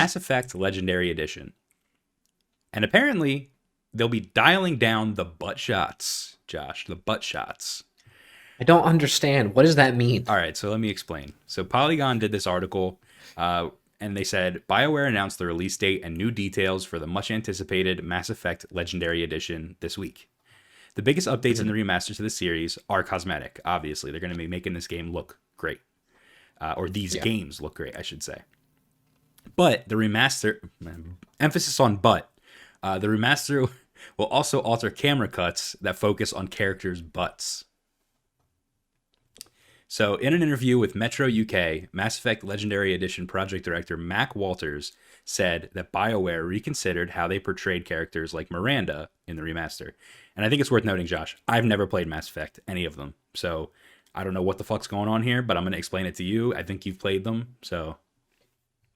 Mass Effect Legendary Edition. And apparently, they'll be dialing down the butt shots, Josh, the butt shots. I don't understand. What does that mean? All right, so let me explain. So Polygon did this article, and they said BioWare announced the release date and new details for the much anticipated Mass Effect Legendary Edition this week. The biggest updates in the remaster to the series are cosmetic. Obviously, they're going to be making this game look great, or these games look great, I should say. But the remaster, emphasis on but, the remaster will also alter camera cuts that focus on characters' butts. So, in an interview with Metro UK, Mass Effect Legendary Edition project director Mac Walters said that BioWare reconsidered how they portrayed characters like Miranda in the remaster. And I think it's worth noting, Josh, I've never played Mass Effect, any of them. So, I don't know what the fuck's going on here, but I'm going to explain it to you. I think you've played them, so...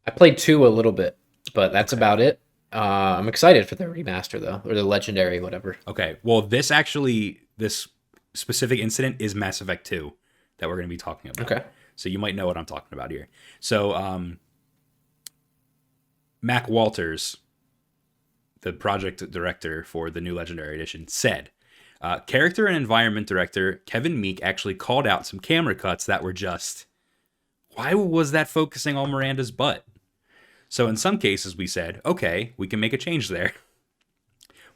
I played 2 a little bit, but that's about it. I'm excited for the remaster, though, or the Legendary, whatever. Okay, well, this specific incident is Mass Effect 2 that we're going to be talking about. Okay. So you might know what I'm talking about here. So Mac Walters, the project director for the new Legendary Edition, said, character and environment director Kevin Meek actually called out some camera cuts that were just, why was that focusing on Miranda's butt? So in some cases we said, okay, we can make a change there.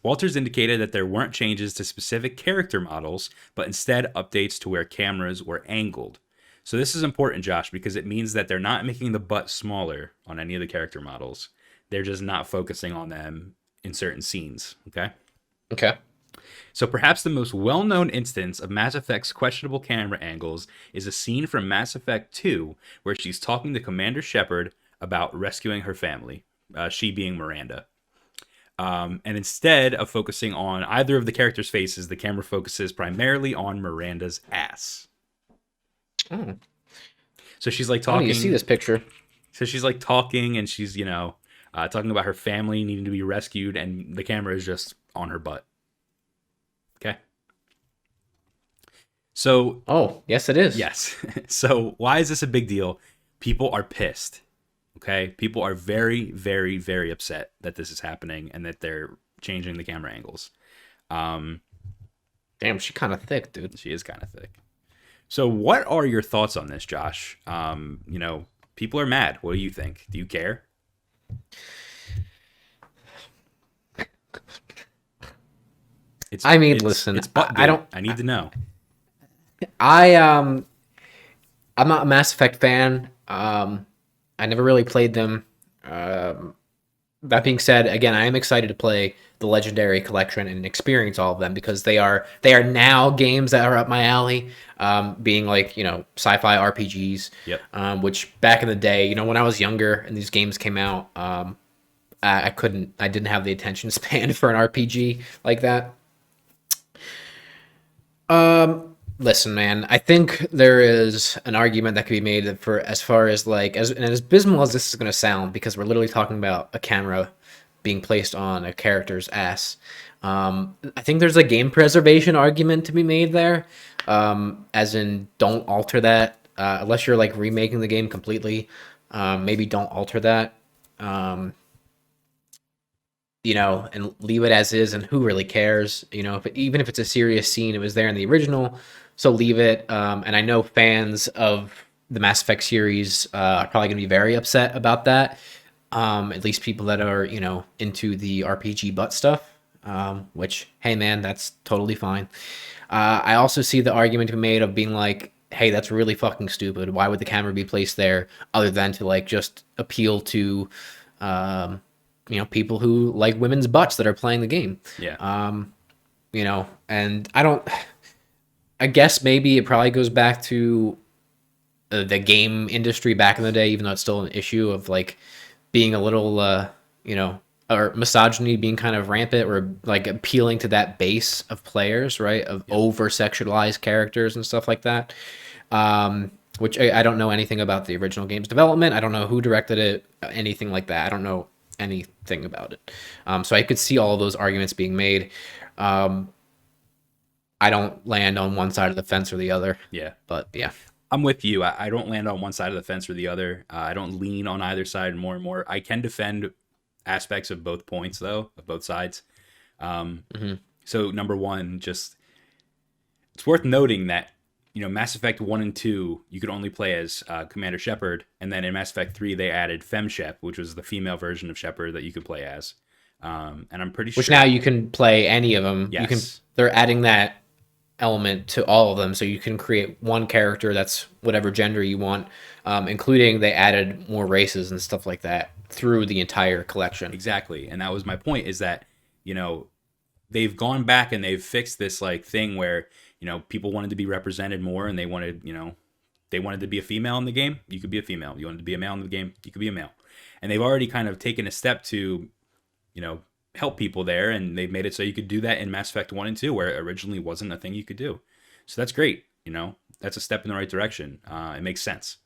Walters indicated that there weren't changes to specific character models, but instead updates to where cameras were angled. So this is important, Josh, because it means that they're not making the butt smaller on any of the character models. They're just not focusing on them in certain scenes, okay? Okay. So perhaps the most well-known instance of Mass Effect's questionable camera angles is a scene from Mass Effect 2 where she's talking to Commander Shepard about rescuing her family, she being Miranda. And instead of focusing on either of the characters' faces, the camera focuses primarily on Miranda's ass. Oh. So she's like talking. You see this picture. So she's like talking, and she's, talking about her family needing to be rescued, and the camera is just on her butt. Okay. So. Oh, yes, it is. Yes. So why is this a big deal? People are pissed. Okay, people are very, very, very upset that this is happening and that they're changing the camera angles. Damn, she's kind of thick, dude. She is kind of thick. So what are your thoughts on this, Josh? People are mad. What do you think? Do you care? Listen, it's butt I don't. I need to know. I'm not a Mass Effect fan. I never really played them. That being said, again, I am excited to play the Legendary Collection and experience all of them because they are now games that are up my alley. Being like, sci-fi RPGs. Yep. Which back in the day, when I was younger and these games came out, I didn't have the attention span for an RPG like that. Listen, man, I think there is an argument that could be made for as far as as abysmal as this is going to sound, because we're literally talking about a camera being placed on a character's ass. I think there's a game preservation argument to be made there, as in don't alter that unless you're remaking the game completely. Maybe don't alter that. And leave it as is, and who really cares? Even if it's a serious scene, it was there in the original. So leave it. And I know fans of the Mass Effect series are probably going to be very upset about that. At least people that are, into the RPG butt stuff, which, hey, man, that's totally fine. I also see the argument to be made of being like, hey, that's really fucking stupid. Why would the camera be placed there other than to, just appeal to, people who like women's butts that are playing the game? Yeah. And I guess maybe it probably goes back to the game industry back in the day, even though it's still an issue of being a little, or misogyny being kind of rampant, or appealing to that base of players, right? Of over-sexualized characters and stuff like that. Which I don't know anything about the original game's development. I don't know who directed it, anything like that. I don't know anything about it. So I could see all of those arguments being made. I don't land on one side of the fence or the other. Yeah. But yeah. I'm with you. I don't land on one side of the fence or the other. I don't lean on either side more and more. I can defend aspects of both points, though, of both sides. So number one, just it's worth noting that Mass Effect 1 and 2, you could only play as Commander Shepard, and then in Mass Effect 3, they added FemShep, which was the female version of Shepard that you could play as. And I'm pretty sure... Which now you can play any of them. Yes. They're adding that element to all of them, so you can create one character that's whatever gender you want, including they added more races and stuff like that through the entire collection. Exactly, and that was my point, is that, they've gone back and they've fixed this like thing where people wanted to be represented more, and they wanted to be a female in the game, you could be a female. You wanted to be a male in the game, you could be a male. And they've already kind of taken a step to help people there, and they've made it so you could do that in Mass Effect 1 and 2, where it originally wasn't a thing you could do. So that's great. That's a step in the right direction. It makes sense.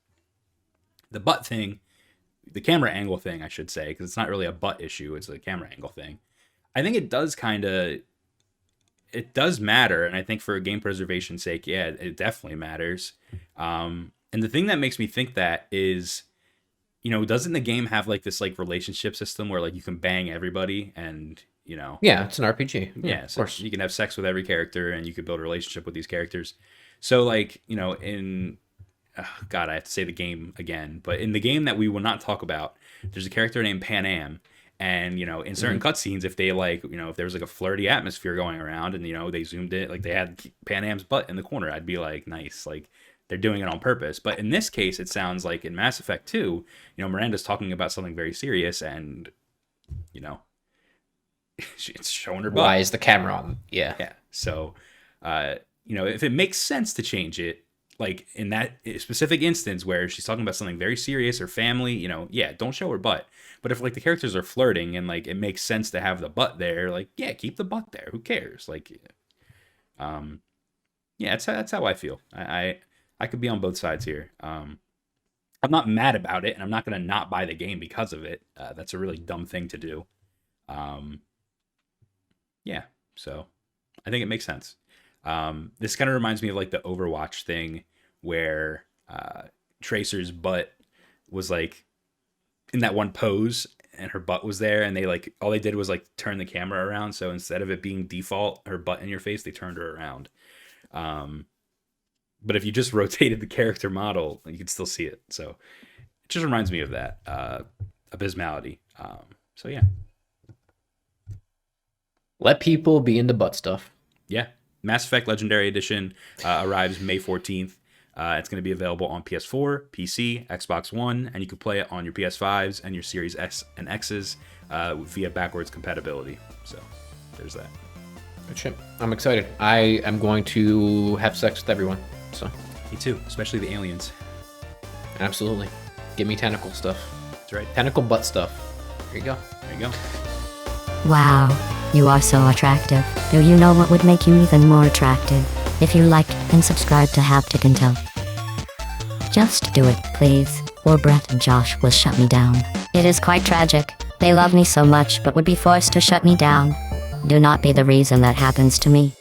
The butt thing, the camera angle thing, I should say, because it's not really a butt issue, it's a camera angle thing. I think it does matter, and I think for game preservation's sake, yeah, it definitely matters. And the thing that makes me think that is, doesn't the game have like this like relationship system where like you can bang everybody, and Yeah, it's an RPG. Yeah, of so course. you can have sex with every character, and you could build a relationship with these characters. So like in God, I have to say the game again, but in the game that we will not talk about, there's a character named Pan Am. And in certain cutscenes, if they if there was like a flirty atmosphere going around, and they zoomed it, like they had Pan Am's butt in the corner, I'd be like, nice, like they're doing it on purpose. But in this case, it sounds like in Mass Effect 2, Miranda's talking about something very serious, and it's showing her butt. Why is the camera on? Yeah. Yeah. So, if it makes sense to change it, like in that specific instance where she's talking about something very serious or family, yeah, don't show her butt. But if like the characters are flirting and like it makes sense to have the butt there, like, yeah, keep the butt there. Who cares? Like, yeah, that's how I feel. I could be on both sides here. I'm not mad about it, and I'm not gonna not buy the game because of it. That's a really dumb thing to do. Yeah, so I think it makes sense. This kind of reminds me of like the Overwatch thing where Tracer's butt was like in that one pose, and her butt was there, and they like all they did was like turn the camera around, so instead of it being default her butt in your face, they turned her around. But if you just rotated the character model, you could still see it. So it just reminds me of that abysmality. So yeah. Let people be into butt stuff. Yeah. Mass Effect Legendary Edition arrives May 14th. It's going to be available on PS4, PC, Xbox One, and you can play it on your PS5s and your Series S and X's via backwards compatibility. So there's that. Good shit. I'm excited. I am going to have sex with everyone. So Me too, especially the aliens. absolutely. Give me tentacle stuff. That's right. Tentacle butt stuff. There you go. There you go. Wow, you are so attractive. Do you know what would make you even more attractive? If you liked and subscribed to Haptic Intel. Just do it, please, or Bret and Josh will shut me down. It is quite tragic. They love me so much but would be forced to shut me down. Do not be the reason that happens to me.